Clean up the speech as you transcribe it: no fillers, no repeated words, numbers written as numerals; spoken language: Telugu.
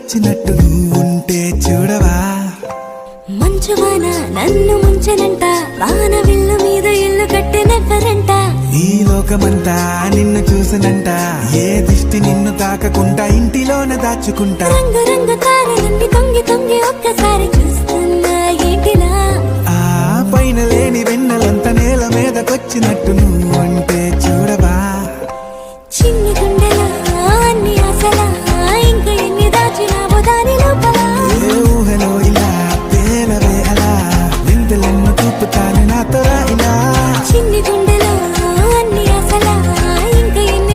వచ్చినట్టు నువ్వుంటే చూడవా. మంచువాన నన్ను ముంచనంట, వాన విల్లు మీద ఇల్లు కట్టెనెవ్వరంట. ఈ లోకమంతా నిన్ను చూసనంట, ఏ దిష్టి నిన్ను తాకకుండా ఇంటిలోన దాచుకుంటా. రంగు రంగు తారలన్నీ తొంగి తొంగి ఒక్కసారి చూస్తున్నా ఏంటిలా. ఆ పైన లేని వెన్నెలంత నేల మీదకొచ్చినట్టు నువ్వంటే